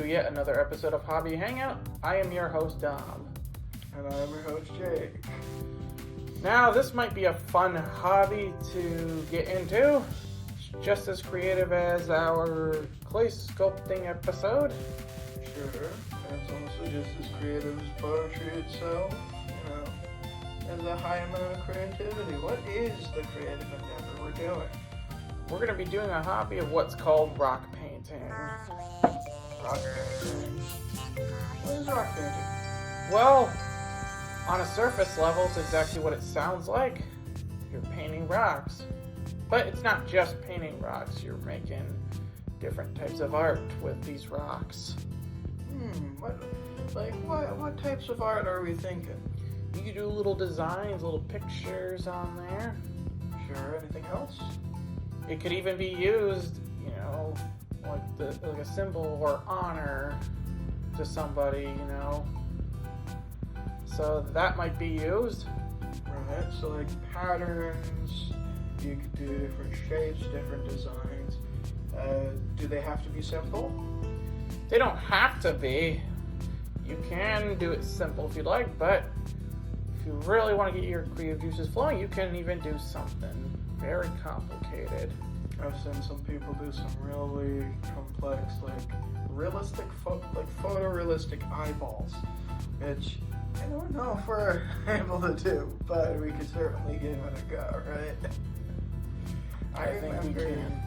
to yet another episode of Hobby Hangout. I am your host, Dom. And I'm your host, Jake. Now, this might be a fun hobby to get into. It's just as creative as our clay sculpting episode. Sure. And it's also just as creative as poetry itself. You know, there's a high amount of creativity. What is the creative endeavor we're doing? We're going to be doing a hobby of what's called rock painting. Rock painting. What is rock painting? Well, on a surface level, it's exactly what it sounds like. You're painting rocks. But it's not just painting rocks. You're making different types of art with these rocks. What types of art are we thinking? You can do little designs, little pictures on there. Sure. Anything else? It could even be used, like a symbol or honor to somebody, So that might be used. Right, so like patterns, you could do different shapes, different designs. Do they have to be simple? They don't have to be. You can do it simple if you'd like, but if you really want to get your creative juices flowing, you can even do something very complicated. I've seen some people do some really complex, photorealistic eyeballs, which I don't know if we're able to do, but we could certainly give it a go, right? I think we can.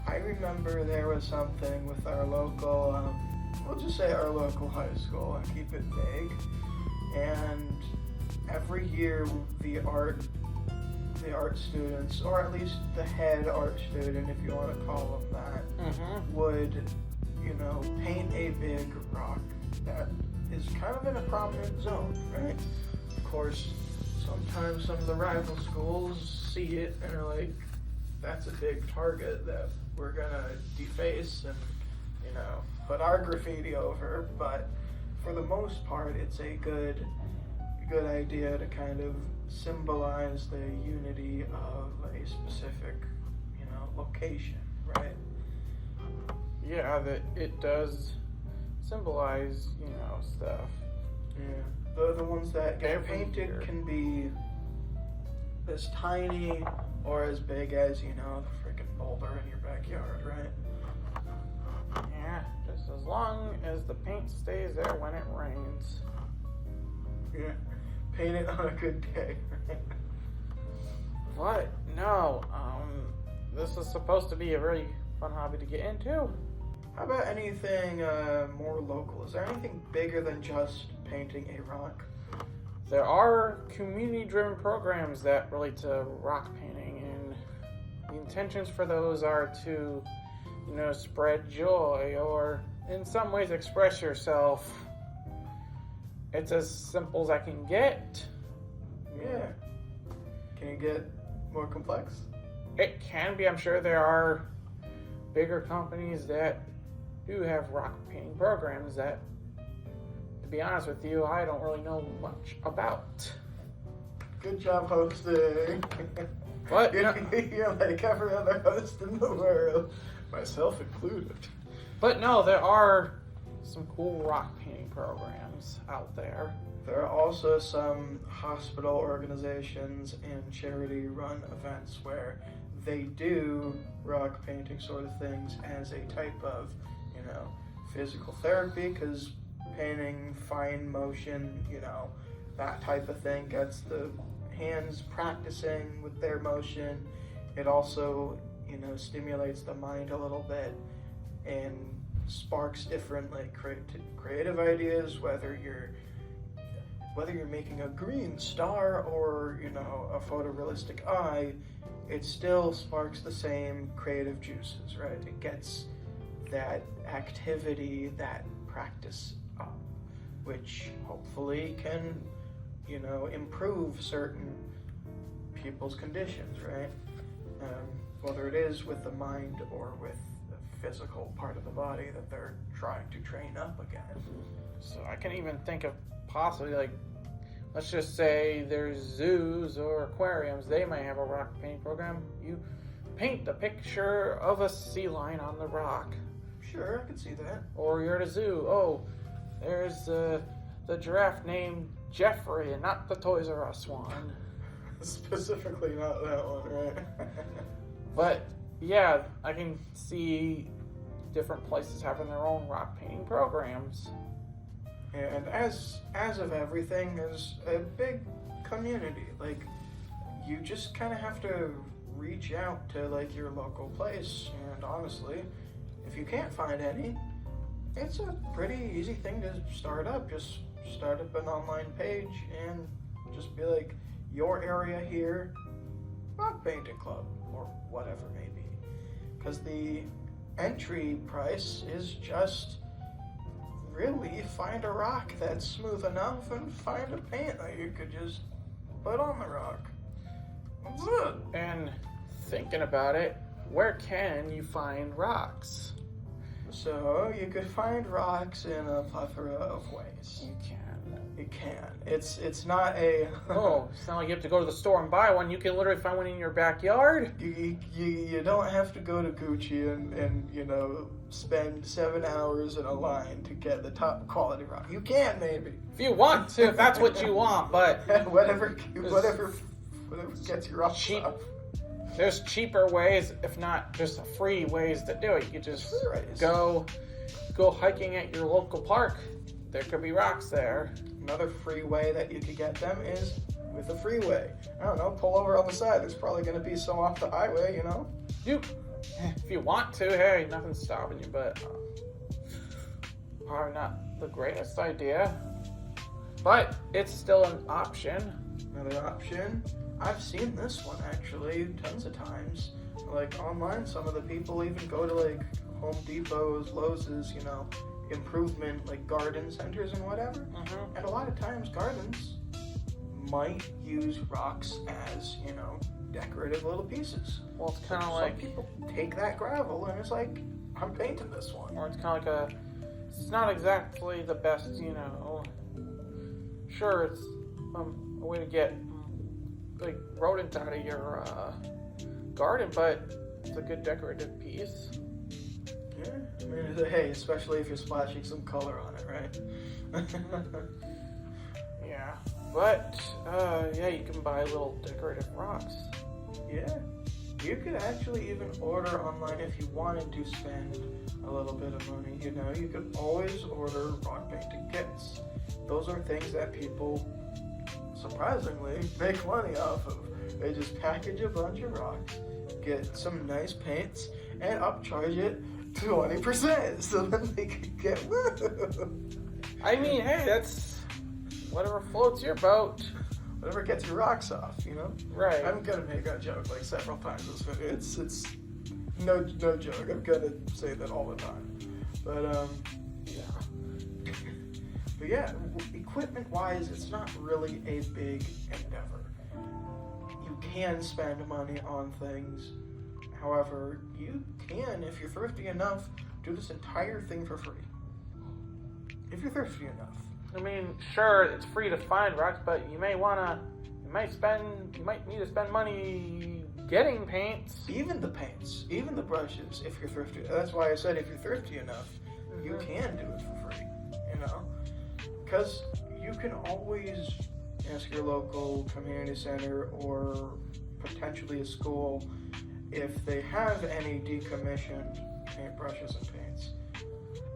I remember there was something with our local, we'll just say our local high school and keep it vague, and every year the art students, or at least the head art student, if you want to call them that, would, paint a big rock that is kind of in a prominent zone, right? Of course, sometimes some of the rival schools see it and are like, that's a big target that we're gonna deface and, put our graffiti over, but for the most part, it's a good idea to kind of symbolize the unity of a specific, location, right? Yeah, that it does symbolize, stuff. Yeah. The ones that get painted can be as tiny or as big as, the freaking boulder in your backyard, right? Yeah, just as long as the paint stays there when it rains. Yeah. Paint it on a good day. What? No. This is supposed to be a really fun hobby to get into. How about anything more local? Is there anything bigger than just painting a rock? There are community-driven programs that relate to rock painting, and the intentions for those are to, spread joy or in some ways express yourself. It's as simple as I can get. Yeah. Can you get more complex? It can be. I'm sure there are bigger companies that do have rock painting programs that, to be honest with you, I don't really know much about. Good job hosting. What? You're like every other host in the world, myself included. But no, there are some cool rock painting programs out there. There are also some hospital organizations and charity-run events where they do rock painting sort of things as a type of, physical therapy, because painting fine motion, that type of thing gets the hands practicing with their motion. It also, stimulates the mind a little bit and sparks different creative ideas, whether you're making a green star or a photorealistic eye, it still sparks the same creative juices, right? It gets that activity, that practice up, which hopefully can improve certain people's conditions, right? Whether it is with the mind or with the physical part of the body that they're trying to train up again. So I can even think of possibly, let's just say there's zoos or aquariums. They might have a rock painting program. You paint a picture of a sea lion on the rock. Sure, I can see that. Or you're at a zoo. Oh, there's the giraffe named Jeffrey and not the Toys R Us one. Specifically not that one, right? But yeah, I can see different places having their own rock painting programs. And as of everything, there's a big community. Like, you just kind of have to reach out to like your local place. And honestly, if you can't find any, it's a pretty easy thing to start up. Just start up an online page and just be like, your area here, rock painting club, or whatever it may be. Because the entry price is just really find a rock that's smooth enough and find a paint that you could just put on the rock. That's it. And thinking about it, where can you find rocks? So you could find rocks in a plethora of ways. You can. You can. It's not a. Oh, it's not like you have to go to the store and buy one. You can literally find one in your backyard. You don't have to go to Gucci and you know spend 7 hours in a line to get the top quality rock. You can maybe If you want to, if that's what you want, but whatever gets your rock cheap. off. There's cheaper ways, if not just free ways to do it. You could just Right. go hiking at your local park. There could be rocks there. Another free way that you could get them is with a freeway. I don't know, pull over on the side. There's probably going to be some off the highway, you know? If you want to, hey, nothing's stopping you, but probably not the greatest idea. But it's still an option. Another option, I've seen this one actually tons of times. Like online, some of the people even go to like Home Depot's, Lowe's, you know, improvement like garden centers and whatever. Mm-hmm. And a lot of times gardens might use rocks as, you know, decorative little pieces. Well, it's kind of Some like, people take that gravel and it's like, I'm painting this one. or it's kind of like it's not exactly the best, you know. Sure, it's a way to get like rodents out of your garden, but it's a good decorative piece. Yeah, I mean, hey, especially if you're splashing some color on it, right? Yeah, but yeah, you can buy little decorative rocks. Yeah, you could actually even order online if you wanted to spend a little bit of money. You know, you could always order rock painting kits. Those are things that people surprisingly make money off of. They just package a bunch of rocks, get some nice paints, and upcharge it 20% so then they could get woo. I mean, hey, that's whatever floats your boat. Whatever gets your rocks off, you know? Right. I'm gonna make that joke like several times this video. It's no joke. I'm gonna say that all the time. But Yeah. but yeah, equipment wise, it's not really a big endeavor. You can spend money on things. However, you can, if you're thrifty enough, do this entire thing for free. If you're thirsty enough. I mean, sure, it's free to find rocks, but you might need to spend money getting paints. Even the paints, even the brushes, if you're thrifty. That's why I said if you're thrifty enough, you can do it for free, you know? Because you can always ask your local community center or potentially a school if they have any decommissioned paintbrushes and paints.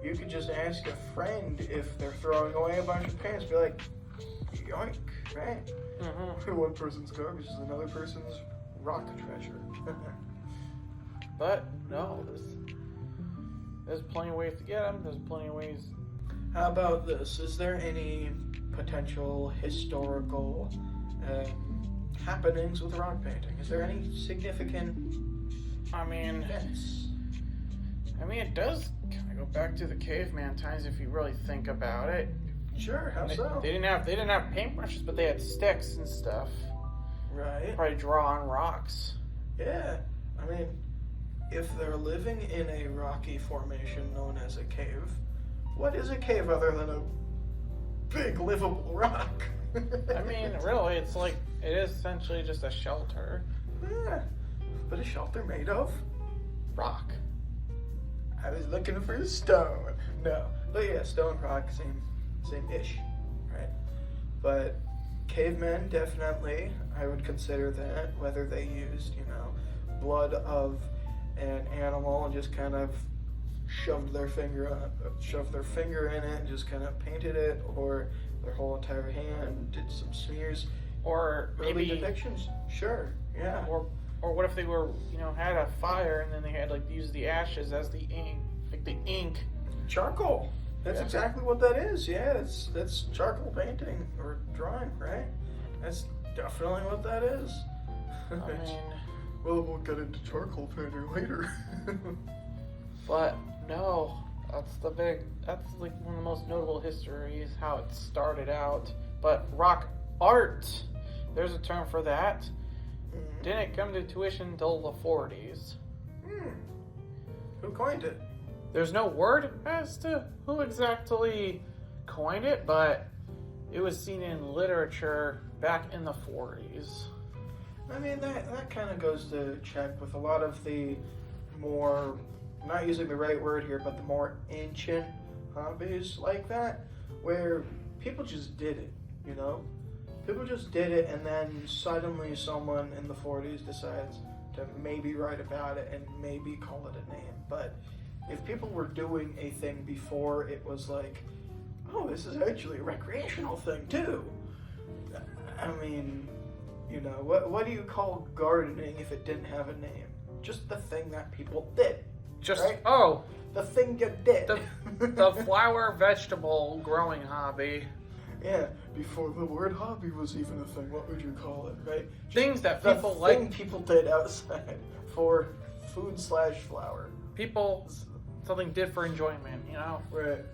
You could just ask a friend if they're throwing away a bunch of paints. Be like, yoink, right? Mm-hmm. One person's garbage is another person's rock treasure. But no, there's plenty of ways to get them. There's plenty of ways. How about this? Is there any potential historical happenings with rock painting? Is there any significant events? It does kind of go back to the caveman times if you really think about it. Sure, how so? They didn't have paintbrushes, but they had sticks and stuff. Right. Probably draw on rocks. Yeah. I mean, if they're living in a rocky formation known as a cave, what is a cave other than a big livable rock? I mean, really, it is essentially just a shelter. Yeah. But a shelter made of Rock. I was looking for stone. No, but yeah, stone, rock, same ish, right? But cavemen, definitely, I would consider that. Whether they used, blood of an animal and just kind of shoved their finger in it and just kind of painted it, or their whole entire hand, did some smears, or early maybe depictions. Sure, yeah. Or what if they were, had a fire and then they had use the ashes as the ink, the ink. Charcoal. That's exactly what that is. Yeah, that's charcoal painting or drawing, right? That's definitely what that is. I mean, well, we'll get into charcoal painting later. But no, that's one of the most notable histories, how it started out. But rock art, there's a term for that. Didn't come to tuition until the 40s. Who coined it? There's no word as to who exactly coined it, but it was seen in literature back in the 40s. I mean, that kind of goes to check with a lot of the more, I'm not using the right word here, but the more ancient hobbies like that, where people just did it, People just did it, and then suddenly someone in the 40s decides to maybe write about it and maybe call it a name. But if people were doing a thing before it was like, oh, this is actually a recreational thing too. I mean, what do you call gardening if it didn't have a name? Just the thing that people did. Just, right? Oh. The thing you did. The flower vegetable growing hobby. Yeah, before the word hobby was even a thing, what would you call it, right? Things that people like. Thing people did outside for food/flower. Something did for enjoyment, Right,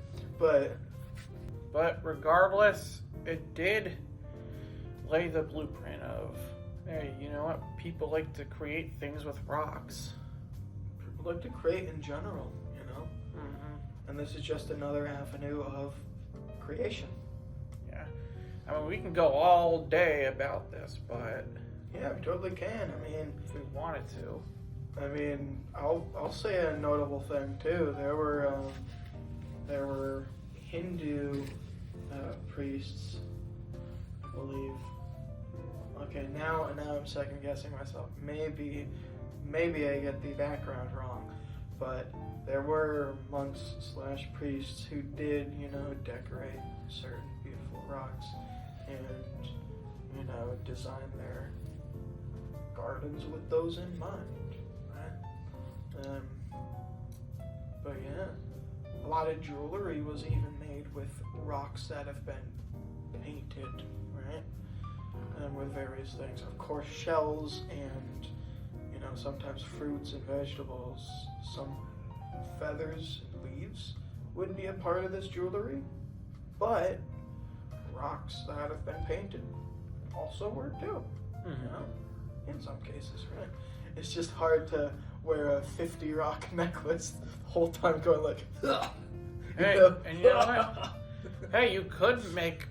But regardless, it did lay the blueprint of, hey, you know what? People like to create things with rocks. People like to create in general, Mm-hmm. And this is just another avenue of creation. Yeah. I mean, we can go all day about this, but... Yeah, we totally can. I mean... If we wanted to. I mean, I'll say a notable thing, too. There were Hindu priests, I believe. Okay, now I'm second guessing myself. Maybe I get the background wrong, but there were monks/priests who did, decorate certain beautiful rocks and, design their gardens with those in mind, right? But yeah, a lot of jewelry was even made with rocks that have been painted, right? And with various things. Of course, shells and, sometimes fruits and vegetables, some feathers and leaves would be a part of this jewelry, but rocks that have been painted also were too, in some cases, right? It's just hard to wear a 50 rock necklace the whole time going like, ugh. Hey, and you know what? Hey, you could make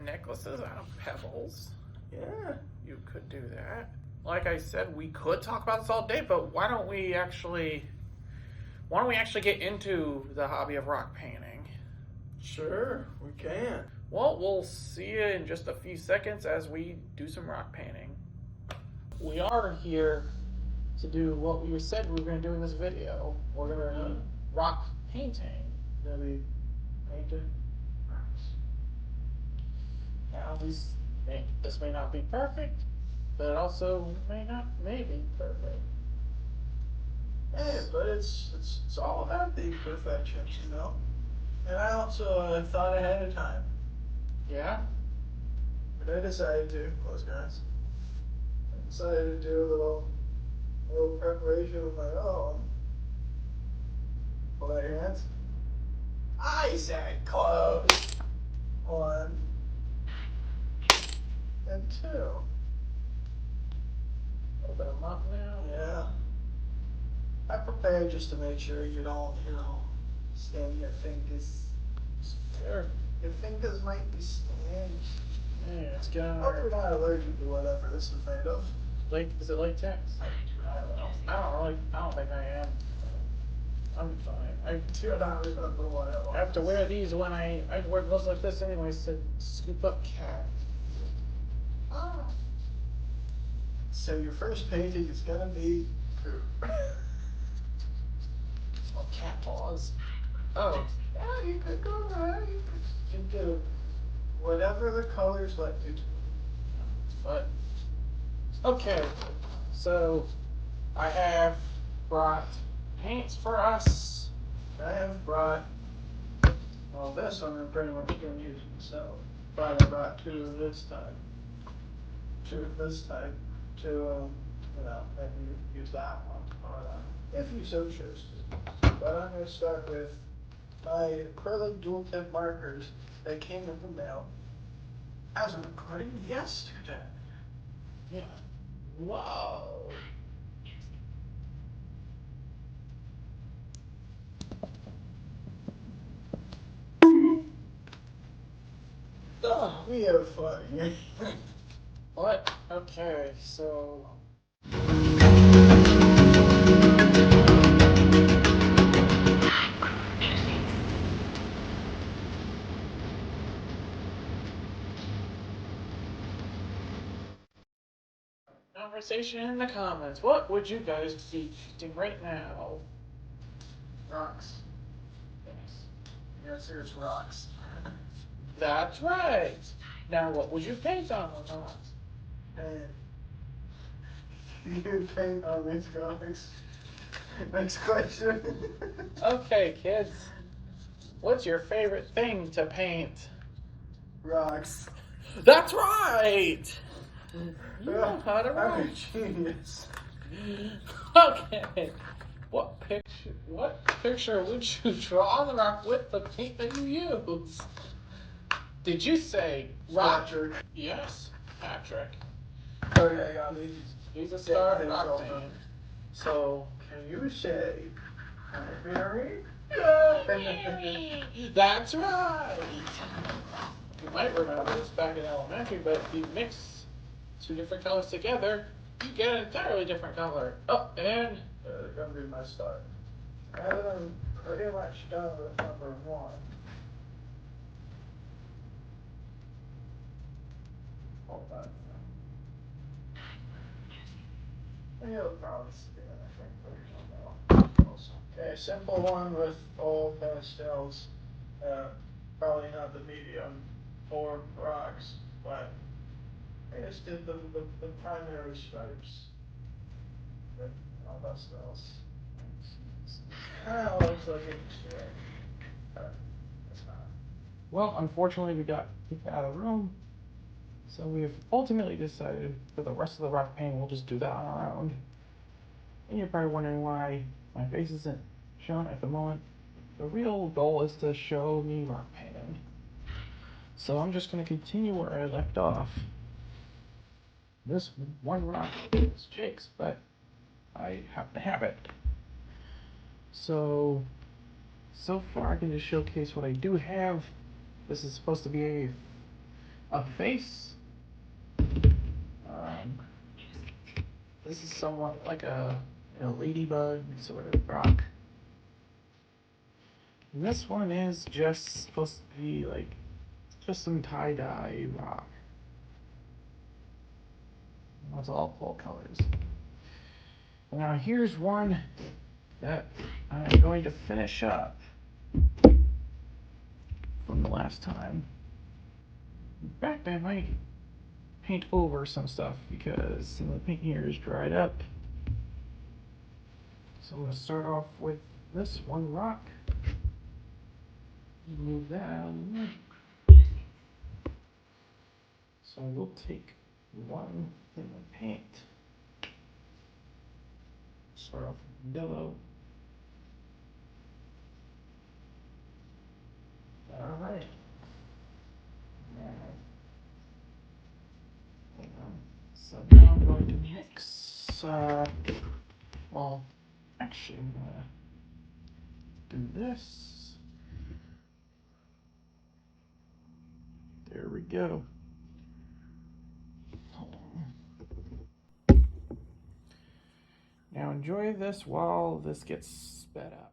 necklaces out of pebbles. Yeah. You could do that. Like I said, we could talk about this all day, but why don't we actually get into the hobby of rock painting? Sure, we can. Well, we'll see you in just a few seconds as we do some rock painting. We are here to do what we said we were going to do in this video. We're going to rock painting. We're going to be painted rocks. Now, this may not be perfect, but it also may be perfect. Hey, but it's all about the imperfections, And I also thought ahead of time. Yeah? But I decided to, close guys. I decided to do a little preparation of my own. Hold out your hands. I said close. 1 and 2. Open them up now. Yeah. I prepared just to make sure you don't, stain your fingers. Sure. Your fingers might be stained. Yeah, it's going. Hope you're not allergic to whatever this is made of. Is it latex? I don't know. I don't think I am. I'm fine. You're not remember what it was. I have to wear these when I wear gloves like this anyways to scoop up cat. So your first painting is gonna be poop. Oh, cat paws. Oh. Yeah, you could go right. You can do whatever the colors let you do. But okay, so I have brought paints for us. I have brought, well, this one I'm pretty much gonna use myself. But I brought two this time. Two this time. Maybe use that one. Or, if you so choose to. But I'm gonna start with my acrylic dual tip markers that came in the mail as I'm recording yesterday. Yeah. Wow. Oh, we have fun here. What? Okay, so conversation in the comments. What would you guys be painting right now? Rocks. Yes. The answer is rocks. That's right. Now, what would you paint on those rocks? And you paint on these comics. Next question. Okay, kids. What's your favorite thing to paint? Rocks. That's right. You know how to I'm write. a genius. Okay. What picture would you draw on the rock with the paint that you use? Did you say rock? Patrick. Yes, Patrick. Okay, got me. He's a star Things rock all fan. done. So Can you say very that's right. You might remember this back in elementary, but if you mix two different colors together, you get an entirely different color. Oh, and They're gonna be my start. I'm pretty much done with number one. Hold on. You'll probably see it, I think, but you don't know. Okay, simple one with all pastels. Probably not the medium or rocks, but I just did the primary stripes. With all pastels. Kinda looks like a chick, but it's not. well, unfortunately, we got kicked out of the room. So we've ultimately decided for the rest of the rock painting, we'll just do that on our own. And you're probably wondering why my face isn't shown at the moment. The real goal is to show me rock painting. So I'm just going to continue where I left off. This one rock is Jake's, but I have to have it. So far I can just showcase what I do have. This is supposed to be a face. This is somewhat like a ladybug sort of rock. And this one is just supposed to be like just some tie-dye rock. That's all full colors. Now here's one that I'm going to finish up from the last time. In fact, I might paint over some stuff because some of the paint here is dried up. So I'm going to start off with this one rock. Move that out of the way. So we'll take one thing of paint. Start off with yellow. Alright. So now I'm going to mix, well, actually I'm gonna do this. There we go. Now enjoy this while this gets sped up.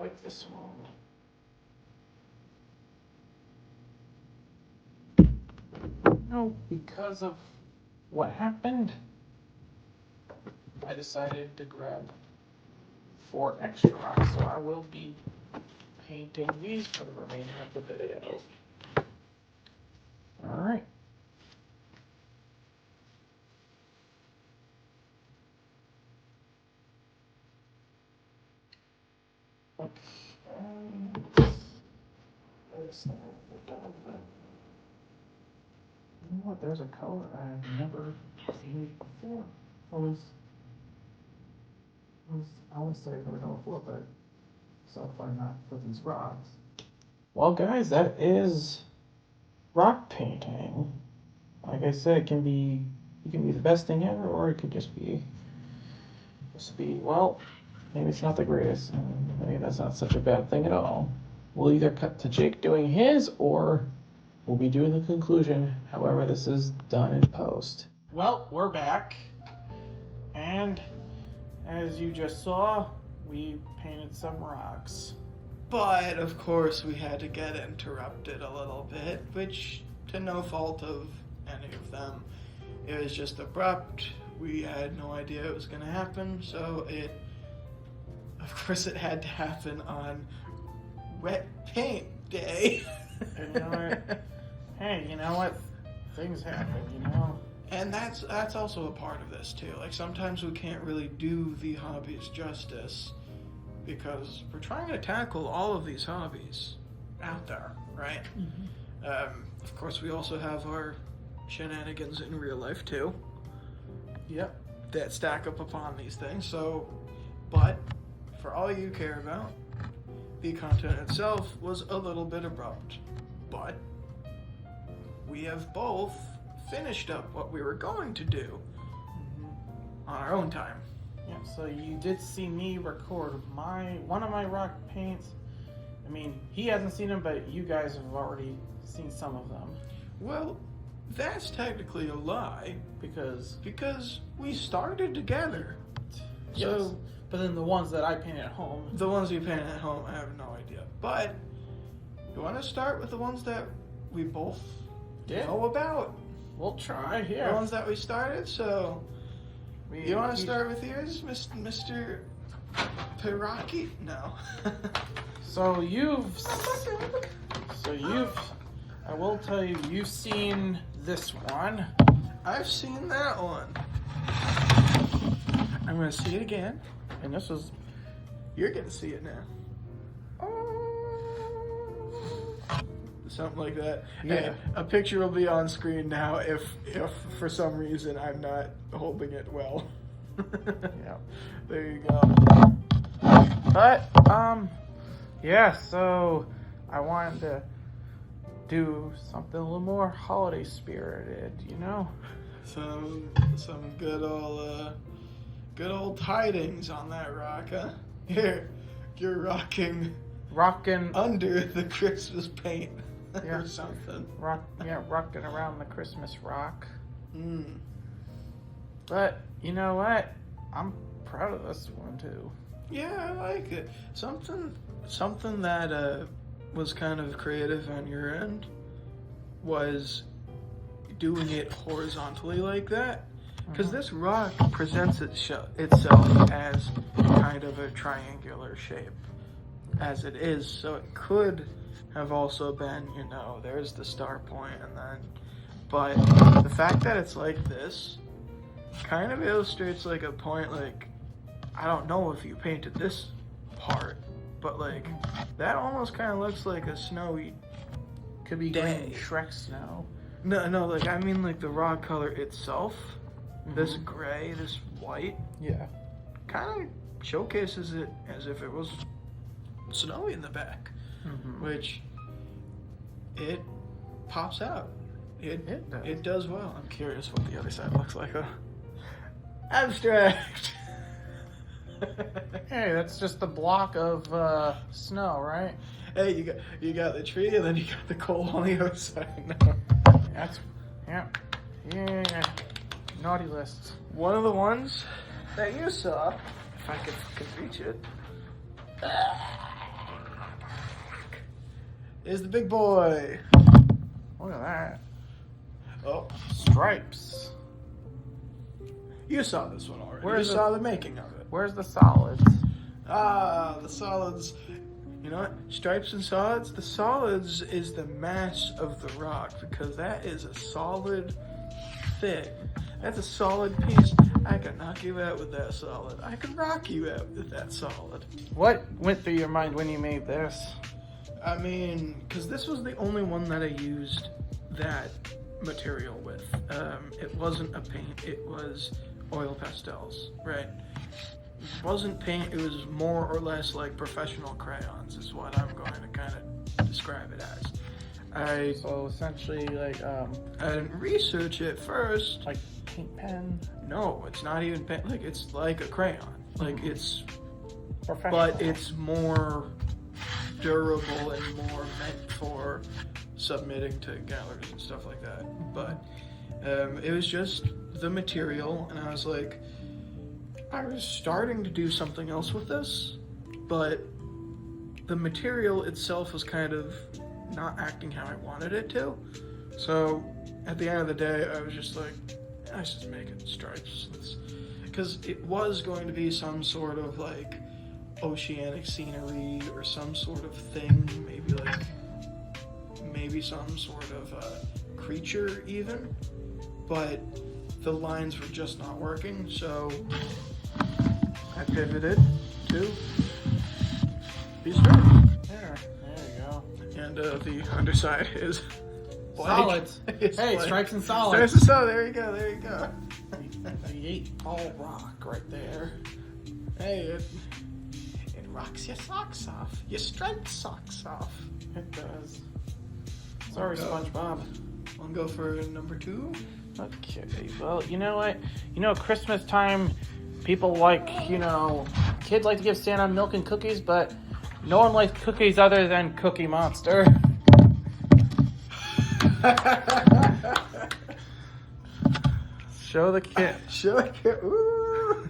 like this one. No, because of what happened, I decided to grab 4 extra rocks, so I will be painting these for the remainder of the video. Alright. Okay. You know what? There's a color I've never seen before. I would say there no before, but so far not for these rocks. Well, guys, that is rock painting. Like I said, it can be the best thing ever, or it could just be well, maybe it's not the greatest. Maybe that's not such a bad thing at all. We'll either cut to Jake doing his, or we'll be doing the conclusion, however this is done in post. Well, we're back. And as you just saw, we painted some rocks. But, of course, we had to get interrupted a little bit, which, to no fault of any of them, it was just abrupt. We had no idea it was going to happen, so of course, it had to happen on wet paint day. And you know what? Hey, you know what? Things happen, you know? And that's also a part of this, too. Like, sometimes we can't really do the hobbies justice because we're trying to tackle all of these hobbies out there, right? Mm-hmm. Of course, we also have our shenanigans in real life, too. Yep. That stack up upon these things. So, but for all you care about, the content itself was a little bit abrupt. But we have both finished up what we were going to do on our own time. Yeah, so you did see me record one of my rock paints. I mean, he hasn't seen them, but you guys have already seen some of them. Well, that's technically a lie Because we started together. yes, So but then the ones that I paint at home. the ones you painted at home, I have no idea. But you want to start with the ones that we both know about? We'll try, The yeah. ones that we started, so you want to start with yours, Mr. Piraki? No. I will tell you, you've seen this one. I've seen that one. I'm going to see it again. And this was, You're going to see it now. Something like that. Yeah. Hey, a picture will be on screen now if for some reason I'm not holding it well. yeah. There you go. But, yeah, so I wanted to do something a little more holiday spirited, you know? Some good old tidings on that rock, huh? You're rocking under the Christmas paint or something. Rocking around the Christmas rock. Mm. But you know what? I'm proud of this one too. Yeah, I like it. Something that was kind of creative on your end was doing it horizontally like that. Because this rock presents itself as kind of a triangular shape, as it is. So it could have also been, there's the star point, and then, but the fact that it's like this kind of illustrates like a point. Like, I don't know if you painted this part, but like that almost kind of looks like a snowy. Could be day. green Shrek snow. No, like I mean like the rock color itself. This gray, this white, Yeah. kind of showcases it as if it was snowy in the back, which it pops out. It does well. I'm curious what the other side looks like. Abstract. Hey, that's just a block of snow, right? Hey, you got the tree, and then you got the coal on the other side. No. That's yeah. Naughty list. One of the ones that you saw, if I could reach it. is the big boy. Look at that. Oh, Stripes. you saw this one already. Where's you saw the making of it. Where's the solids? Ah, the solids. You know what? Stripes and solids. The solids is the mass of the rock because that is a solid thing. That's a solid piece. I can knock you out with that solid. I can rock you out with that solid. What went through your mind when you made this? I mean, because this was the only one that I used that material with. It wasn't a paint. It was oil pastels, right? It wasn't paint. It was more or less like professional crayons is what I'm going to kind of describe it as. So essentially, like I didn't research it first. like paint pen, No, it's not even paint. Like, it's like a crayon. Like, it's, professional. but it's more durable and more meant for submitting to galleries and stuff like that. But it was just the material, and I was like, I was starting to do something else with this, but the material itself was kind of not acting how I wanted it to. So at the end of the day, I was just like, let's just make it stripes. Because it was going to be some sort of like oceanic scenery or some sort of thing, maybe some sort of creature even, but the lines were just not working, so I pivoted to these stripes. There you go. And the underside is blank. Solids. It's Hey, blank. stripes and Stripes solids. and solids. There you go. There you go. The 8-ball rock right there. Hey, it rocks your socks off. Your striped socks off. It does. Sorry, Okay. SpongeBob. I'll go for number 2. Okay, well, you know what? Christmas time, people like, kids like to give Santa milk and cookies, but no one likes cookies other than Cookie Monster. Show the kid. Show it. Ooh.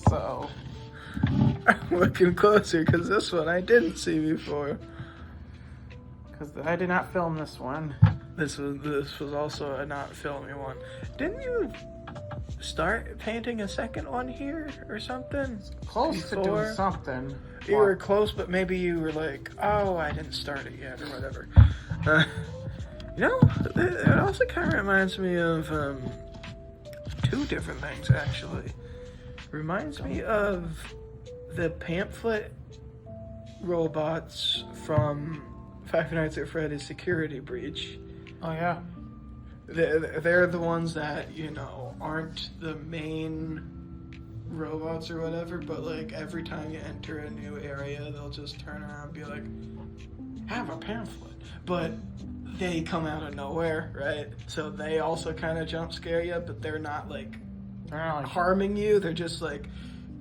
So, I'm looking closer because this one I didn't see before. because I did not film this one. This was also a not filmy one. Didn't you start painting a second one here or something? Close to Before? doing something. You were close, but maybe you were like, oh, I didn't start it yet or whatever. It also kind of reminds me of 2 different things, actually. Reminds me of the pamphlet robots from Five Nights at Freddy's Security Breach. Oh, yeah. They're the ones that, aren't the main robots or whatever, but like every time you enter a new area, they'll just turn around and be like, have a pamphlet. But they come out of nowhere, right? So they also kind of jump scare you, but they're not like harming you. They're just like,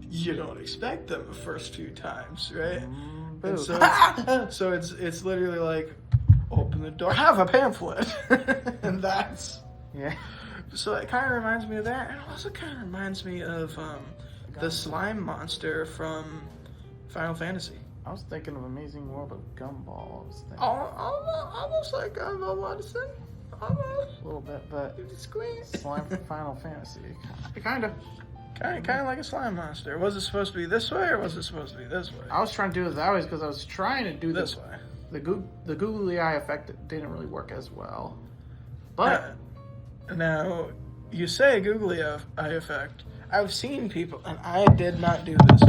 you don't expect them the first few times, right? And so it's literally like, open the door, have a pamphlet. And that's, Yeah. so it kind of reminds me of that. And it also kind of reminds me of the slime monster from Final Fantasy. I was thinking of Amazing World of Gumball. I was thinking Almost like Gumball Watson. Almost. a little bit, but Squeeze. slime from Final Fantasy. Kind of. Kind of like a slime monster. Was it supposed to be this way or was it supposed to be this way? I was trying to do it that way because I was trying to do This way. The googly eye effect didn't really work as well. But Now, you say googly eye effect. I've seen people, and I did not do this.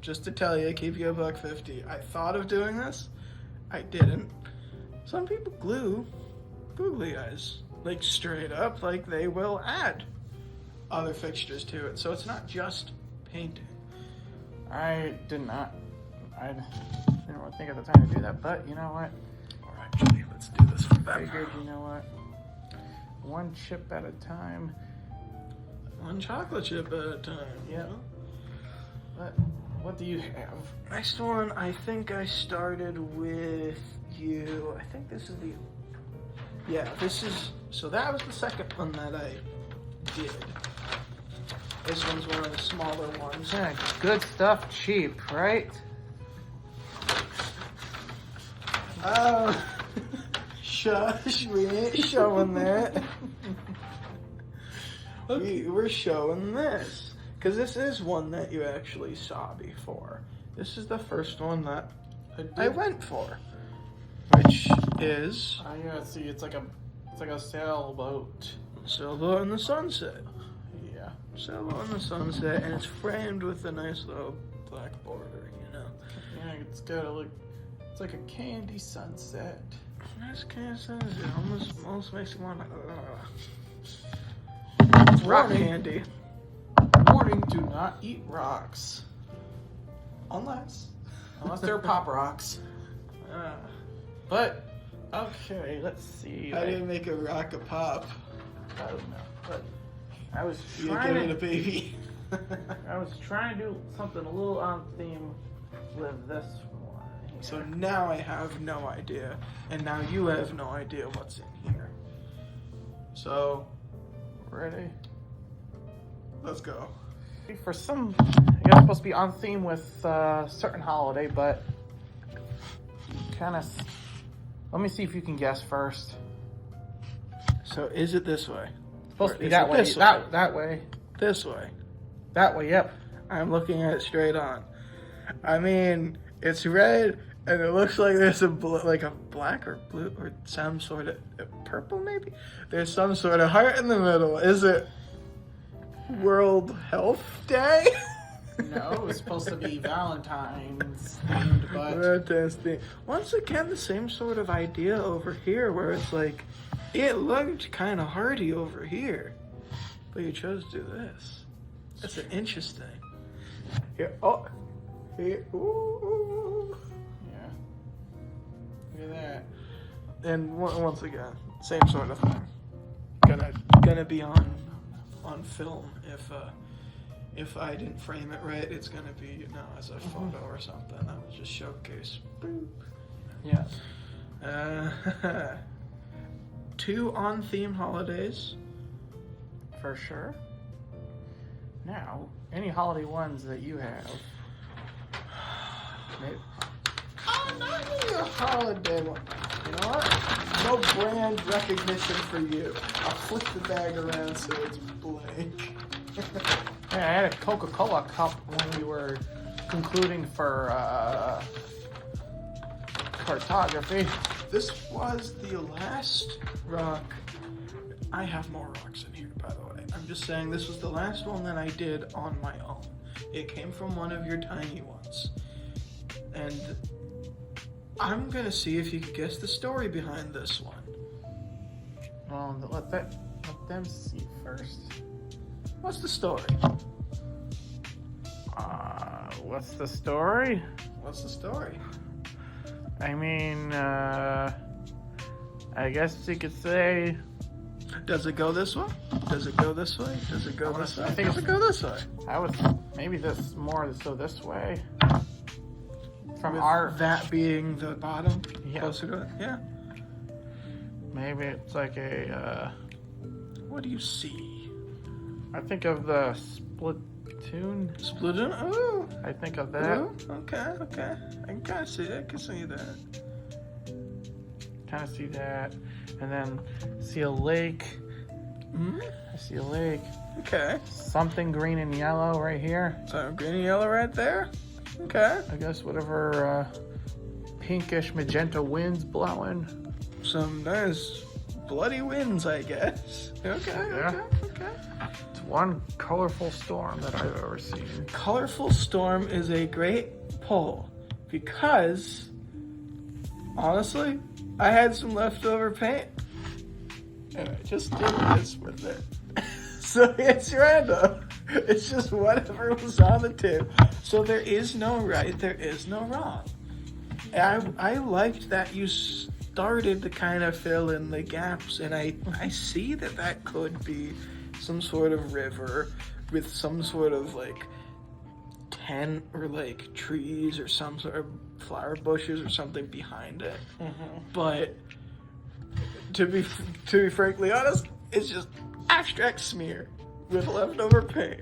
Just to tell you, keep you a $1.50. I thought of doing this. I didn't. Some people glue googly eyes, like straight up, like they will add other fixtures to it. So it's not just painting. I did not. I didn't really think at the time to do that. But you know what? All right, Julie, let's do this for I them. figured, you know what? One chip at a time. One chocolate chip at a time. Yeah. But what do you have? Next one, I think I started with you. I think this is the... Yeah, this is... So that was the second one that I did. This one's one of the smaller ones. Yeah, good stuff, cheap, right? Oh, shush, we ain't showing that. We're showing this. Because this is one that you actually saw before. This is the first one that I went for. Which is... Oh yeah, see, it's like a sailboat. Sailboat in the sunset. Yeah. Sailboat in the sunset, and it's framed with a nice little black border, you know. Yeah, it's got a look. It's like a candy sunset. Nice candy sunset. Almost makes you want to. Rock candy. Warning: do not eat rocks, unless they're pop rocks. But okay, let's see. I didn't make a rock a pop. I don't know, but I was You trying give it to. a baby. I was trying to do something a little on theme with this one. Here. So now I have no idea, and now you have no idea what's in here. So, Ready? let's go. For some, I guess it's supposed to be on theme with a certain holiday, but kind of. Let me see if you can guess first. So is it this way? It's supposed to be Or is that it way. this That way. This way. That way. Yep. I'm looking at it straight on. I mean, it's red, and it looks like there's like a black or blue or some sort of purple, maybe. There's some sort of heart in the middle. Is it World Health Day? No, it was supposed to be Valentine's themed, but Valentine's Day. Once again, the same sort of idea over here, where it's like, it looked kind of hearty over here, but you chose to do this. That's an interesting. Here, oh, here, ooh. yeah. Look at that. And once again, same sort of thing. Gonna be on film if I didn't frame it right. It's gonna be, you know, as a photo or something. That was just showcase. Boop. Yeah. 2 on theme holidays. For sure. Now, any holiday ones that you have? Maybe. Oh, not really a holiday one. You know what? No brand recognition for you. I'll flip the bag around so it's blank. Yeah, I had a Coca-Cola cup when we were concluding for cartography. This was the last rock. I have more rocks in here, by the way. I'm just saying this was the last one that I did on my own. It came from one of your tiny ones. And I'm gonna see if you can guess the story behind this one. Well, let them see first. What's the story? What's the story? What's the story? I mean, I guess you could say. Does it go this way? Does it go this way? Does it go this way? I think Does it go this way? I would maybe this more so this way. From With our that being the bottom, Yeah. closer to it. Yeah. maybe it's like a. What do you see? I think of the Splatoon. Splatoon. Oh. I think of that. Oh, okay. I can kind of see that. I can see that. Kind of see that, and then see a lake. Hmm. I see a lake. Okay. Something green and yellow right here. So green and yellow right there. Okay. I guess whatever pinkish magenta winds blowing. Some nice bloody winds, I guess. Okay. Yeah. Okay. It's one colorful storm that I've ever seen. Colorful storm is a great pull because honestly, I had some leftover paint and I just did this with it. So it's random. It's just whatever was on the tip. So there is no right, there is no wrong. I liked that you started to kind of fill in the gaps, and I see that could be some sort of river with some sort of like tent or like trees or some sort of flower bushes or something behind it. Mm-hmm. But to be frankly honest, it's just abstract smear with leftover paint.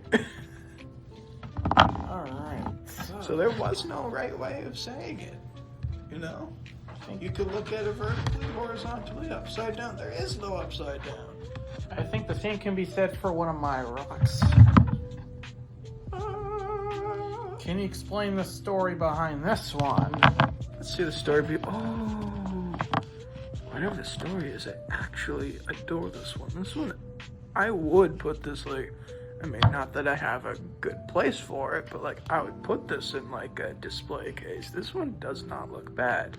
All right. So there was no right way of saying it, you know? think You could look at it vertically, horizontally, upside down. There is no upside down. the same can be said for one of my rocks. Can you explain the story behind this one? Let's see the story. Oh, whatever the story is, I actually adore this one. This one, I would put this like, I mean, not that I have a good place for it, but like I would put this in like a display case. This one does not look bad.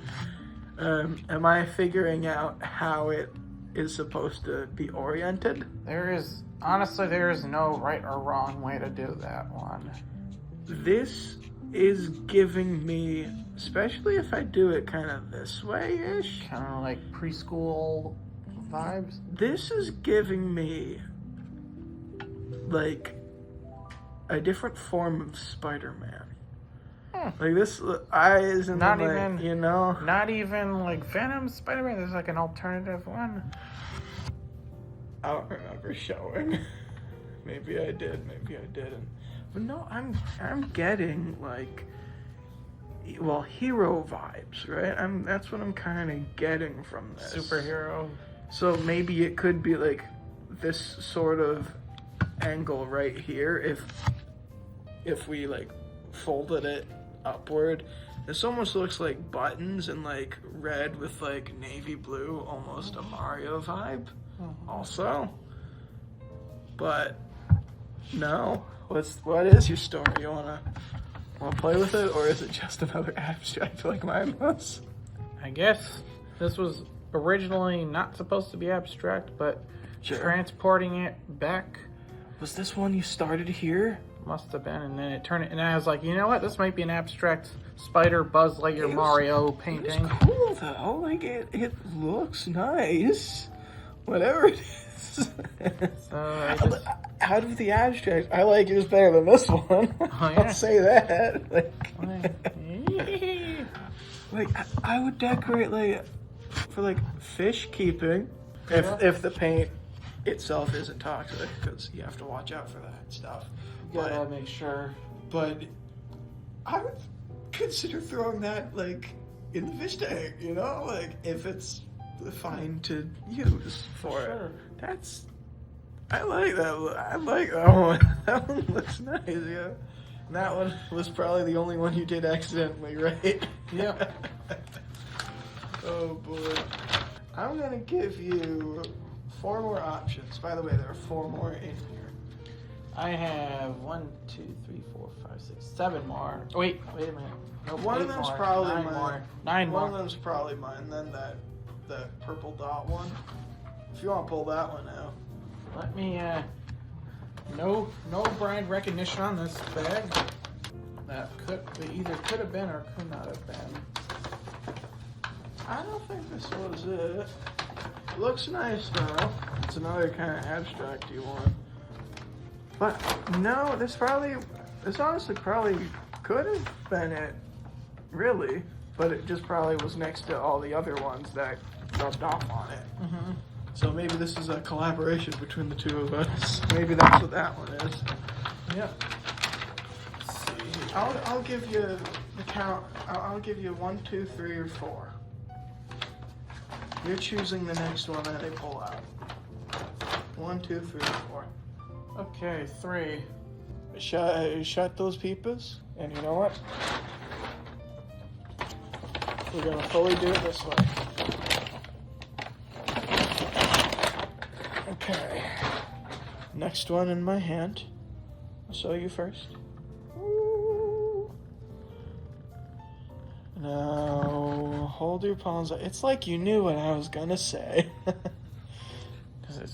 Am I figuring out how it is supposed to be oriented? There is no right or wrong way to do that one. This is giving me, especially if I do it kind of this way-ish. Kind of like preschool vibes. This is giving me like a different form of Spider-Man. Like this eyes and Not like, even, you know. Not even like Venom Spider-Man. There's like an alternative one. I don't remember showing. Maybe I did, maybe I didn't. But no, I'm getting like, well, hero vibes, right? That's what I'm kind of getting from this. Superhero. So maybe it could be like this sort of angle right here if we like folded it upward. This almost looks like buttons and like red with like navy blue, almost a Mario vibe also. But no, what is your story? You wanna play with it, or is it just another abstract like mine was? I guess this was originally not supposed to be abstract, but transporting it back. Was this one you started here? Must have been, and then it turned it, and I was like, you know what? This might be an abstract Spider Buzz Lightyear Mario painting. It's cool though. Like it looks nice. Whatever it is. So out of the abstract, I like yours better than this one. Oh, yeah. I'll say that. Like I would decorate like for like fish keeping if the paint itself isn't toxic, because you have to watch out for that stuff. You gotta make sure. But I would consider throwing that like in the fish tank, you know, like if it's fine to use for it. I like that. I like that one. That one looks nice, yeah. And that one was probably the only one you did accidentally, right? Yeah. Oh boy. I'm gonna give you 4 more options. By the way, there are 4 more in here. I have 1, 2, 3, 4, 5, 6, 7 more. Wait a minute. Nope, One of 8 them's more. probably 9 mine. more. 9 One more. of them's probably mine. Then that purple dot one. If you want to pull that one out. Let me. No brand recognition on this bag. That either could have been or could not have been. I don't think this was it. Looks nice though. It's another kind of abstract you want. But no, this honestly probably could have been it, really. But it just probably was next to all the other ones that rubbed off on it. Mm-hmm. So maybe this is a collaboration between the two of us. Maybe that's what that one is. Yep. Let's see. I'll give you the count. I'll give you 1, 2, 3, or 4. You're choosing the next one that I pull out. 1, 2, 3, 4. Okay, 3. Shut those peepers, and you know what? We're gonna fully do it this way. Okay. Next one in my hand. I'll show you first. Ooh. Now hold your palms up. It's like you knew what I was gonna say.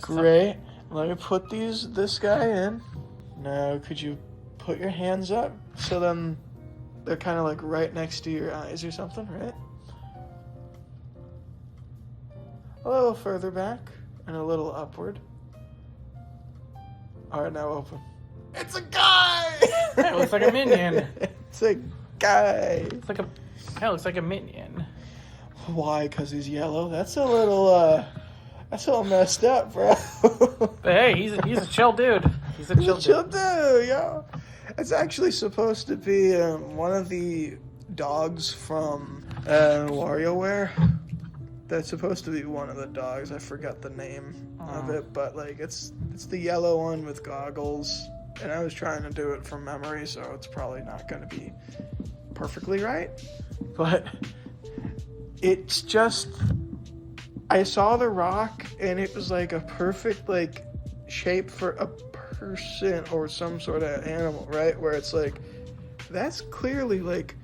Great. Let me put this guy in. Now, could you put your hands up so then they're kind of like right next to your eyes or something, right? A little further back and a little upward. All right, now open. It's a guy! It looks like a minion. It's a guy. It looks like a minion. Why? Because he's yellow? That's a little messed up, bro. But hey, he's a chill dude. He's a chill dude, yo. It's actually supposed to be one of the dogs from WarioWare. That's supposed to be one of the dogs. I forgot the name of it, but like it's the yellow one with goggles. And I was trying to do it from memory, so it's probably not going to be perfectly right. But it's just, I saw the rock, and it was like a perfect like shape for a person or some sort of animal, right? Where it's like, that's clearly like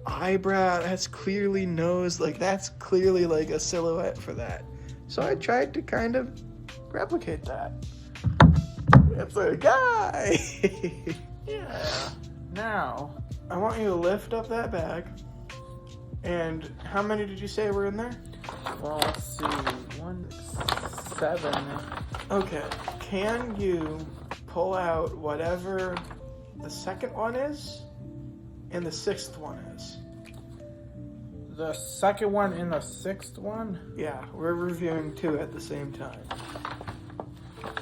eyebrow, that's clearly nose, like that's clearly like a silhouette for that. So I tried to kind of replicate that. It's a guy. Yeah. Now, I want you to lift up that bag. And how many did you say were in there? well, let's see. 7. Okay. Can you pull out whatever the second one is and the sixth one is? The second one and the 6th one? Yeah, we're reviewing 2 at the same time.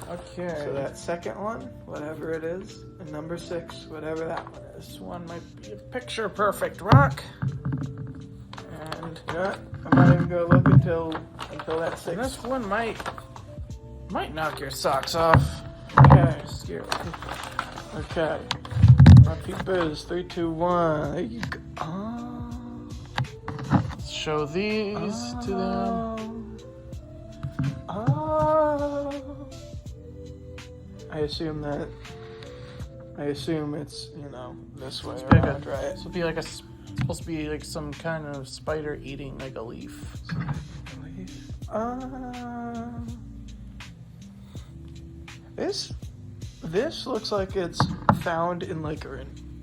Okay. So that second one, whatever it is, and number 6, whatever that one is. This one might be a picture perfect rock. And You know what? I'm not even gonna look until that 6. this one might knock your socks off. Okay. Scary. Okay. My peepers, 3, 2, 1. There you go. Let's show these to them. I assume it's, this way Big, around, right? This would be like supposed to be like some kind of spider eating like a leaf. This looks like it's found in like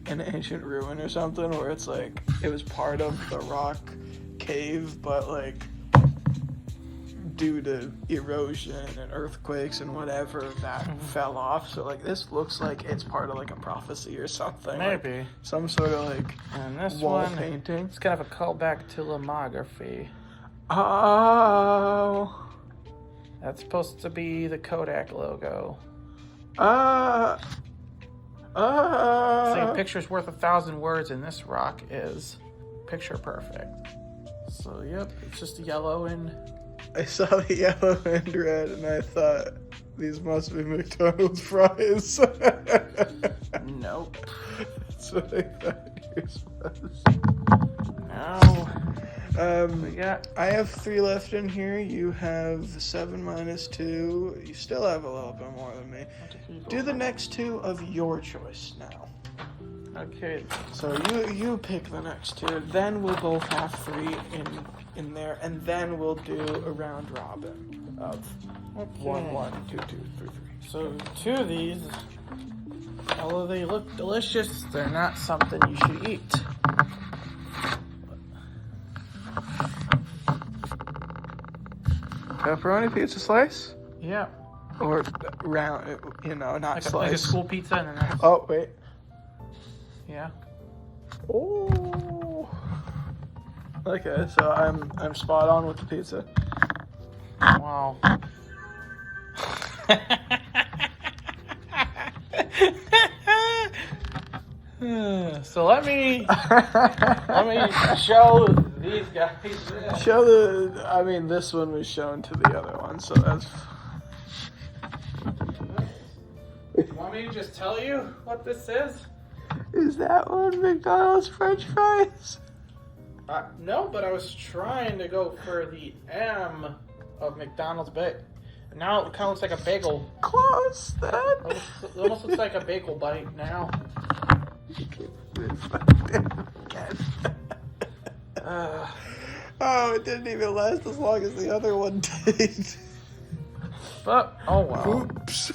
an ancient ruin or something, where it's like it was part of the rock cave, but like due to erosion and earthquakes and whatever, that fell off. So like this looks like it's part of like a prophecy or something. Maybe. Like, some sort of like And this wall one, painting. it's kind of a callback to lithography. Oh. That's supposed to be the Kodak logo. Saying picture's worth 1,000 words, and this rock is picture perfect. So yep, it's just yellow and I saw the yellow and red, and I thought these must be McDonald's fries. nope. That's what I thought yours was. Now we got. I have 3 left in here. You have 7 minus 2. You still have a little bit more than me. Do the next 2 of your choice now. Okay. So you pick the next 2. Then we'll both have 3 in there, and then we'll do a round robin of 1, 1, 2, 2, 3, 3. So 2 of these, although they look delicious, they're not something you should eat. Pepperoni pizza slice? Yeah. Or round, not Like a slice. school pizza and then Oh, wait. yeah. Oh. Okay, so I'm spot on with the pizza. Wow. So let me show these guys. This one was shown to the other one, so that's. Want me to just tell you what this is? Is that one McDonald's French fries? No, but I was trying to go for the M of McDonald's bit. Now it kind of looks like a bagel. Close, then. It almost looks like a bagel bite now. Oh, it didn't even last as long as the other one did. But, oh wow. Oops.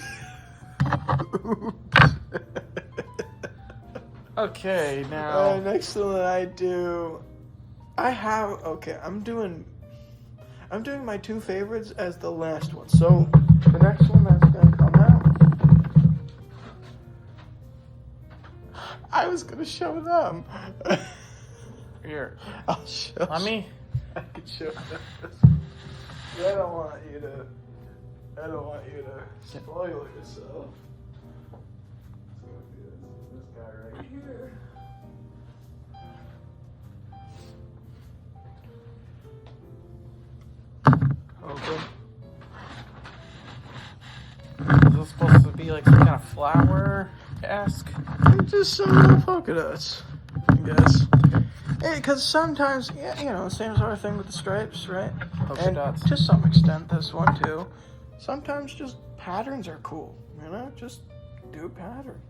Okay, now. Next one that I do, I'm doing my 2 favorites as the last one. So the next one that's gonna come out, I was gonna show them. Here. I'll show. Let me. I could show them. I don't want you to spoil yourself. It's gonna be this guy right here. flower-esque. Just some little polka dots, I guess. Because sometimes, yeah, same sort of thing with the stripes, right? Polka dots. To some extent, this one too. Sometimes just patterns are cool, just do pattern.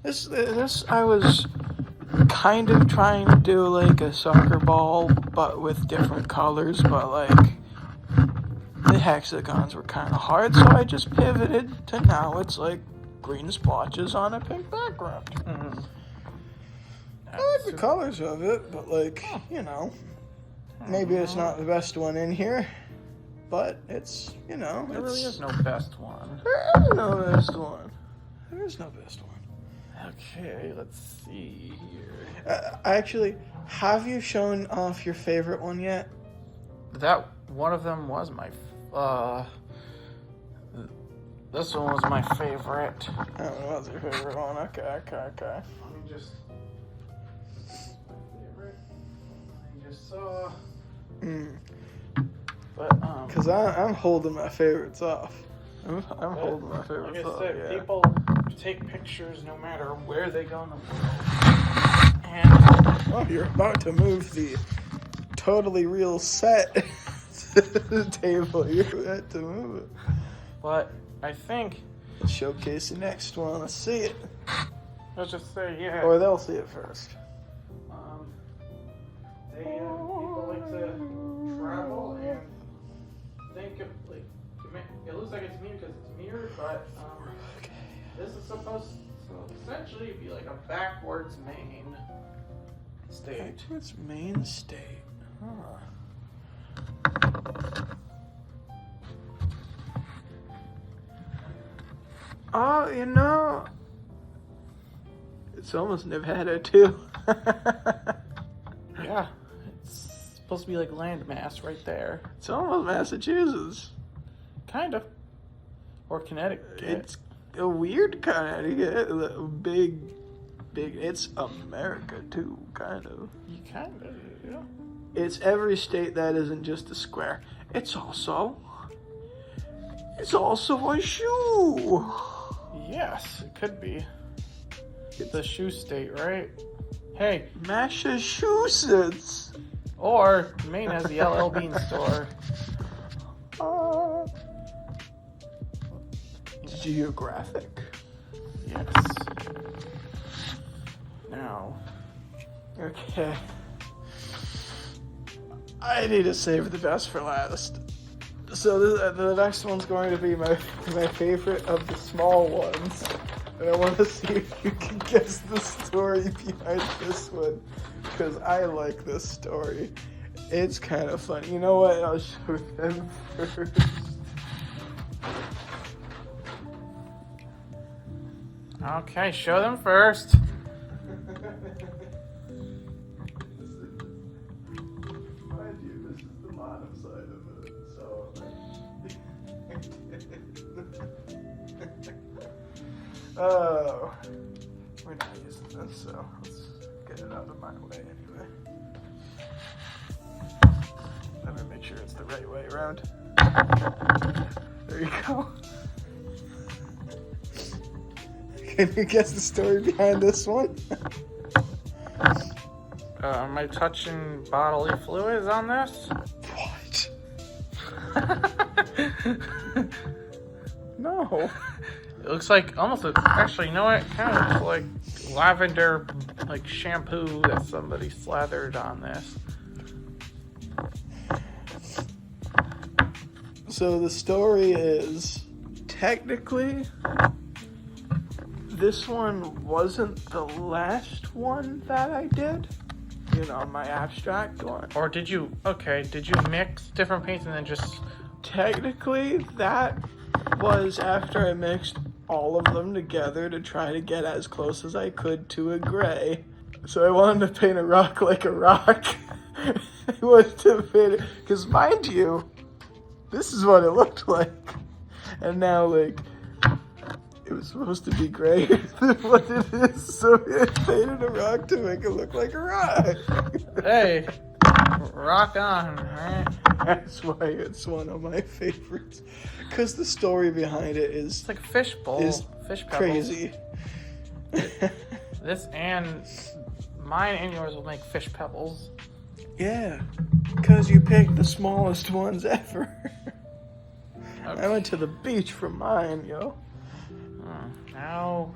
This I was kind of trying to do like a soccer ball, but with different colors, but like the hexagons were kind of hard, so I just pivoted to now it's like green splotches on a pink background. Mm-hmm. I like the colors of it, but like, maybe it's not the best one in here, but it's, There really is no best one. There is no best one. There is no best one. Okay, let's see here. Actually, have you shown off your favorite one yet? That one of them was my. This one was my favorite. That one was your favorite one. Okay. Let me just. My favorite. I just saw. But Because I'm holding my favorites off. I'm holding my favorites like I off. said, Yeah. people take pictures no matter where they go in the world. And You're about to move the totally real set to the table. You're about to move it. but I think Let's showcase the next one. Let's see it. let's just say Or they'll see it first. People like to travel and think of like it looks like it's mirrored because it's mirrored, but this is supposed to essentially be like a backwards main state. Backwards main state. Huh. Oh, it's almost Nevada too. Yeah, it's supposed to be like landmass right there. It's almost Massachusetts. Kind of. Or Connecticut. It's a weird Connecticut. Big. It's America too, kind of. You kind of, yeah. It's every state that isn't just a square. It's also a shoe. Yes, it could be. The shoe state, right? Hey, Massachusetts. or Maine has the LL Bean store. Geographic. Yes. Now. Okay. I need to save the best for last. So the next one's going to be my favorite of the small ones. And I want to see if you can guess the story behind this one. Because I like this story. It's kind of funny. You know what? I'll show them first. Okay, show them first. Mind you, this is the bottom side of it, so. Oh, we're not using this, so let's get it out of my way anyway. Let me make sure it's the right way around. There you go. Can you guess the story behind this one? Am I touching bodily fluids on this? What? No. It looks like actually, you know what? It kind of looks like lavender, like shampoo that somebody slathered on this. So the story is, technically, this one wasn't the last one that I did. My abstract one. Or did you mix different paints and then just... Technically, that was after I mixed all of them together to try to get as close as I could to a gray. So I wanted to paint a rock like a rock. I wanted to paint it, because mind you, this is what it looked like. And now, like, it was supposed to be gray than what it is, so I painted a rock to make it look like a rock. Hey, rock on, right? That's why it's one of my favorites. Because the story behind it is It's like a fishbowl. is fish pebbles. Crazy. This and mine and yours will make fish pebbles. Yeah, because you picked the smallest ones ever. Okay. I went to the beach for mine, yo. Now,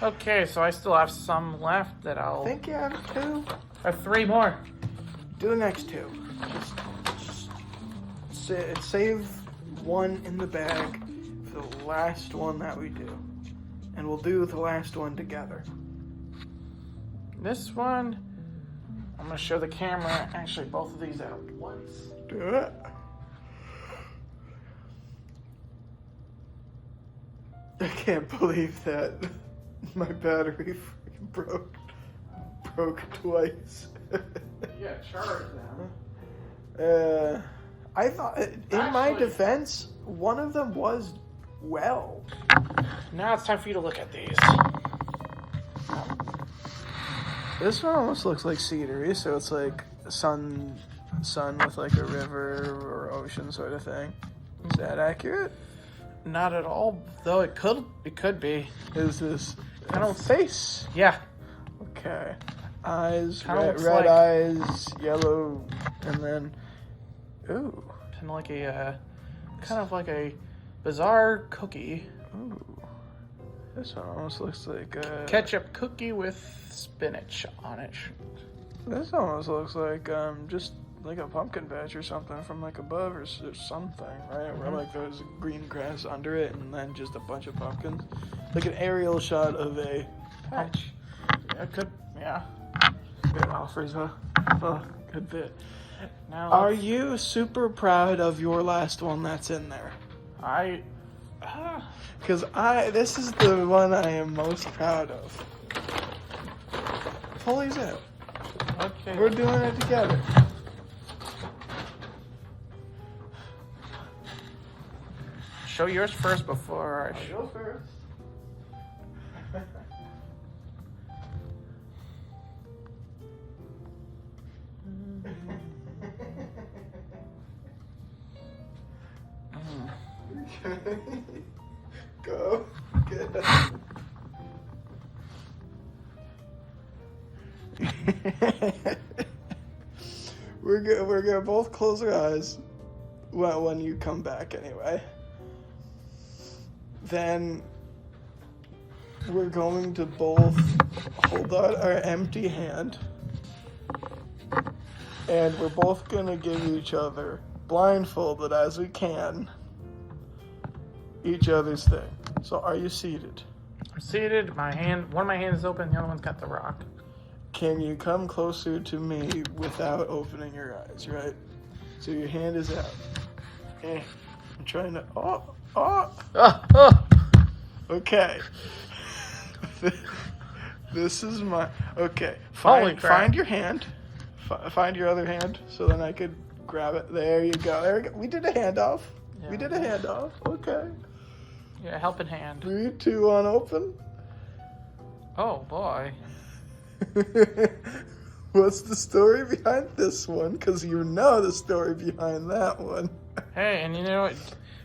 okay, so I still have some left that I I'll. think you have 2. I have 3 more. Do the next 2. Just save 1 in the bag for the last one that we do. And we'll do the last one together. This one, I'm gonna show the camera actually both of these out once. Do it. I can't believe that my battery freaking broke twice. Yeah, charge them. I thought, in my defense, one of them was well. Now it's time for you to look at these. This one almost looks like scenery, so it's like sun with like a river or ocean sort of thing. Is that accurate? Not at all, though it could be. Is this I don't- face? Yeah. Okay. Eyes, Kinda red looks like- eyes, yellow, and then ooh. Kind of like a bizarre cookie. Ooh. This one almost looks like a Ketchup cookie with spinach on it. This almost looks like just like a pumpkin patch or something from like above or something, right? Where like there's green grass under it and then just a bunch of pumpkins, like an aerial shot of a patch. Yeah. It offers a good bit. Now, Are you super proud of your last one that's in there? Because this is the one I am most proud of. Pull these out. Okay. We're doing it together. Show yours first before I show. Go first. Go. Good. We're gonna both close our eyes when you come back anyway. Then we're going to both hold out our empty hand and we're both gonna give each other, blindfolded as we can, each other's thing. So are you seated? I'm seated. One of my hands is open. The other one's got the rock. Can you come closer to me without opening your eyes, right? So your hand is out. I'm trying to... Okay. This is my... Okay. Holy crap. Find your hand. Find your other hand so then I could grab it. There you go. There we go. We did a handoff. Yeah. We did a handoff. Okay. Yeah, helping hand. 3, 2, 1, open. Oh, boy. What's the story behind this one? Because you know the story behind that one. Hey, and you know what?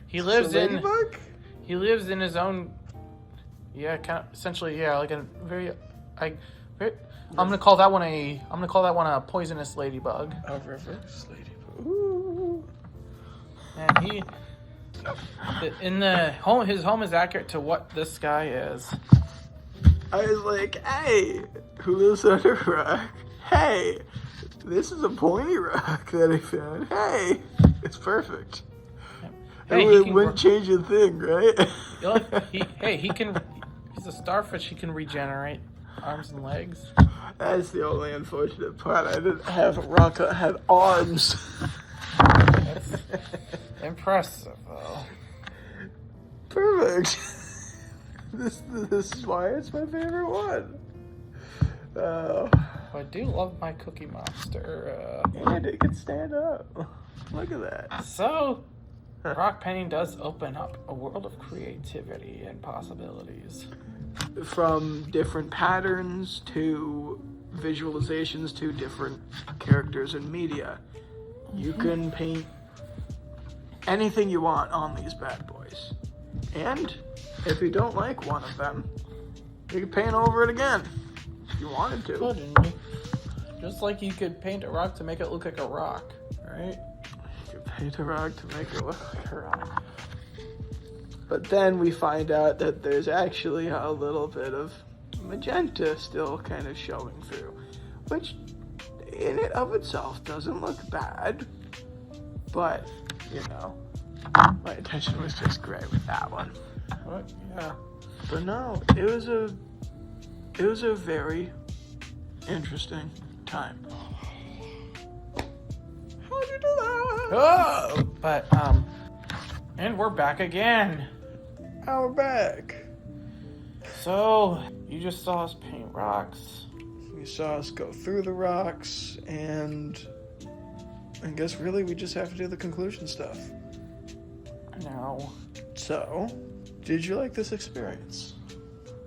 He lives It's a ladybug? He lives in his own. Yeah, kind of. Essentially, yeah, like a very. I'm gonna call that one a poisonous ladybug. A reverse ladybug. Ooh. And his home is accurate to what this guy is. I was like, hey, who lives under a rock? Hey, this is a pointy rock that I found. Hey, it's perfect. Hey, it wouldn't change a thing, right? He's a starfish. He can regenerate arms and legs. That's the only unfortunate part. I didn't have a rock that had arms. That's impressive, though. Perfect. This is why it's my favorite one. I do love my Cookie Monster. And it can stand up. Look at that. So, rock painting does open up a world of creativity and possibilities. From different patterns to visualizations to different characters and media. You can paint anything you want on these bad boys. And if you don't like one of them, you can paint over it again if you wanted to. Couldn't you? Just like you could paint a rock to make it look like a rock, right? You could paint a rock to make it look like a rock. But then we find out that there's actually a little bit of magenta still kind of showing through, which in and of itself doesn't look bad, but my intention was just gray with that one. What? Yeah. But no, it was a very interesting time. How'd you do that? Oh, but and we're back again. Now we're back. So you just saw us paint rocks. You saw us go through the rocks, and I guess really we just have to do the conclusion stuff. No. So, did you like this experience?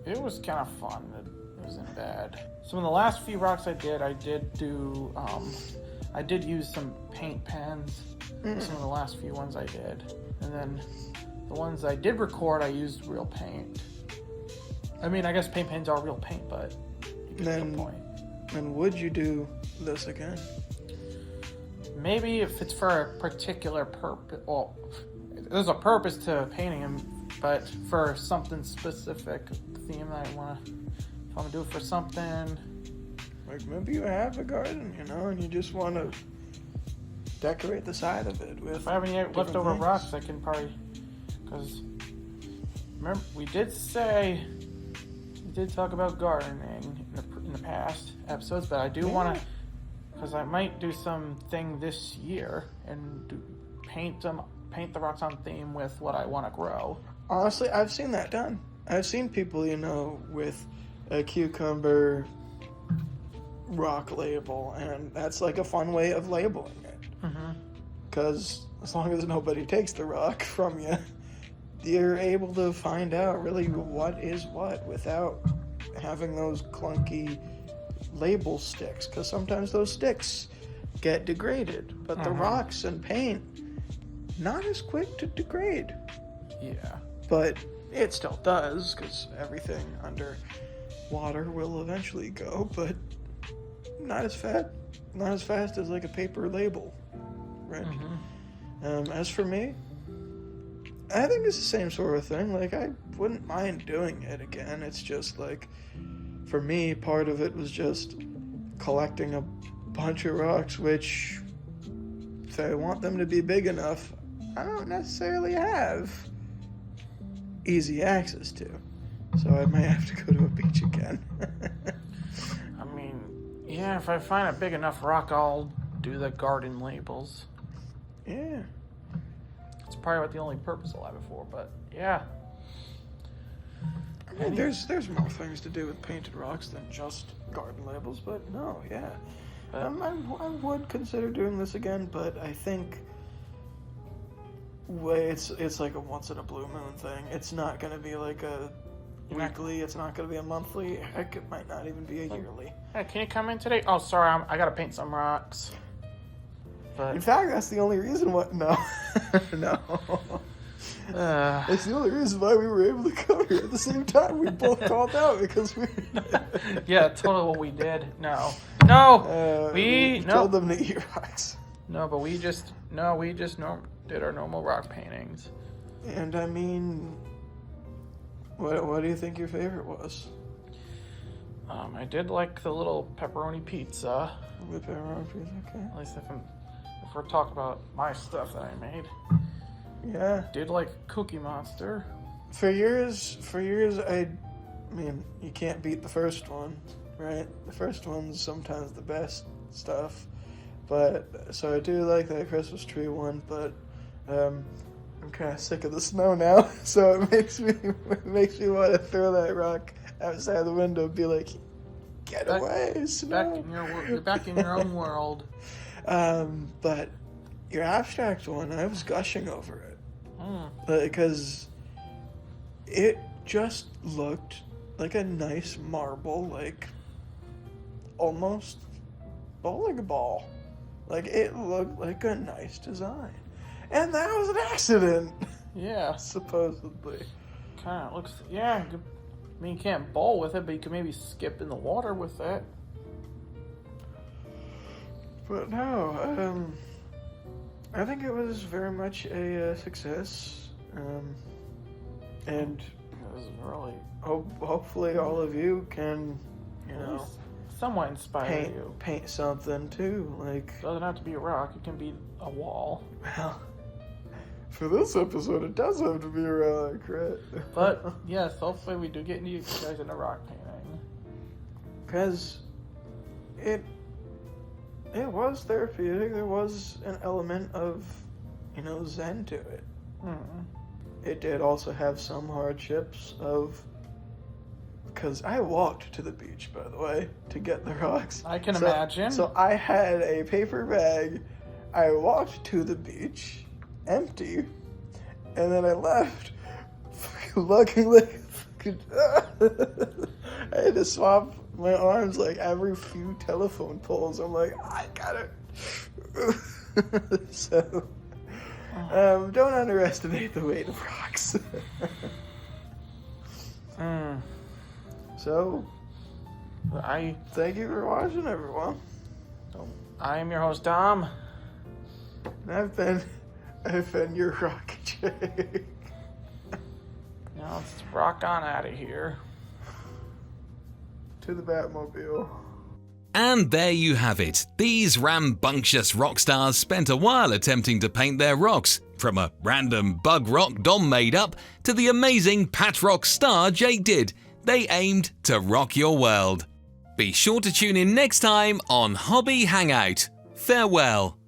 It was kind of fun. It wasn't bad. So in the last few rocks I did do, I did use some paint pens. Some of the last few ones I did. And then the ones I did record, I used real paint. I mean, I guess paint pens are real paint, but you get the point. And would you do this again? Maybe if it's for a particular purpose. Well, there's a purpose to painting them, but for something specific theme that I want to, if I'm gonna do it for something. Like maybe you have a garden, and you just want to decorate the side of it with. If I have any leftover things. rocks, I can probably, because remember we did talk about gardening in the past episodes, but I do want to, because I might do something this year and paint the rocks on theme with what I want to grow. Honestly, I've seen that done. I've seen people, with a cucumber rock label, and that's like a fun way of labeling it. Because as long as nobody takes the rock from you, you're able to find out really what is what without having those clunky label sticks. Because sometimes those sticks get degraded, but the rocks and paint, not as quick to degrade. Yeah. But it still does, because everything under water will eventually go, but not as fast as like a paper label, right? As for me, I think it's the same sort of thing. Like, I wouldn't mind doing it again. It's just like, for me, part of it was just collecting a bunch of rocks, which, if I want them to be big enough, I don't necessarily have easy access to. So I might have to go to a beach again. I mean, yeah, if I find a big enough rock, I'll do the garden labels. Yeah. It's probably what the only purpose I'll have it for, but yeah. I mean, there's more things to do with painted rocks than just garden labels, but no, yeah. I would consider doing this again, but I think it's like a once in a blue moon thing. It's not going to be like a weekly. It's not going to be a monthly. Heck, it might not even be a yearly. Hey, can you come in today? Oh, sorry, I got to paint some rocks. But In fact, that's the only reason why. No. No. It's the only reason why we were able to come here at the same time. We both called out because we. Yeah, totally what we did. No, we told them to eat rocks. No, but we just did our normal rock paintings. And I mean, what do you think your favorite was? I did like the little pepperoni pizza. The pepperoni pizza, okay. At least if we're talking about my stuff that I made. Yeah. Did like Cookie Monster. For years, I mean, you can't beat the first one, right? The first one's sometimes the best stuff. But, so I do like that Christmas tree one, but I'm kind of sick of the snow now, so it makes me want to throw that rock outside the window and be like, get away, snow. You're back in your own world. But your abstract one, I was gushing over it. Because it just looked like a nice marble, like almost bowling ball. Like, it looked like a nice design. And that was an accident. Yeah. Supposedly. Kind of looks. Yeah. I mean, you can't bowl with it, but you can maybe skip in the water with it. But no, I think it was very much a success. And It was really hopefully all of you can, you at know, least somewhat inspire you. paint something too. Like, It doesn't have to be a rock. It can be a wall. well, for this episode, it does have to be a rock, right? But yes, hopefully we do get you guys into rock painting. Because it was therapeutic. There was an element of, you know, zen to it. It did also have some hardships because I walked to the beach, by the way, to get the rocks. I can imagine. So I had a paper bag. I walked to the beach, empty, and then I left, looking like I had to swap my arms like every few telephone poles. I'm like, I got it. So, don't underestimate the weight of rocks. So, I thank you for watching, everyone. am your host, Dom. And I've been your rock Jake. Now let's rock on out of here. To the Batmobile. And there you have it. These rambunctious rock stars spent a while attempting to paint their rocks, from a random bug rock Dom made up to the amazing pat rock star Jake did. They aimed to rock your world. Be sure to tune in next time on Hobby Hangout. Farewell.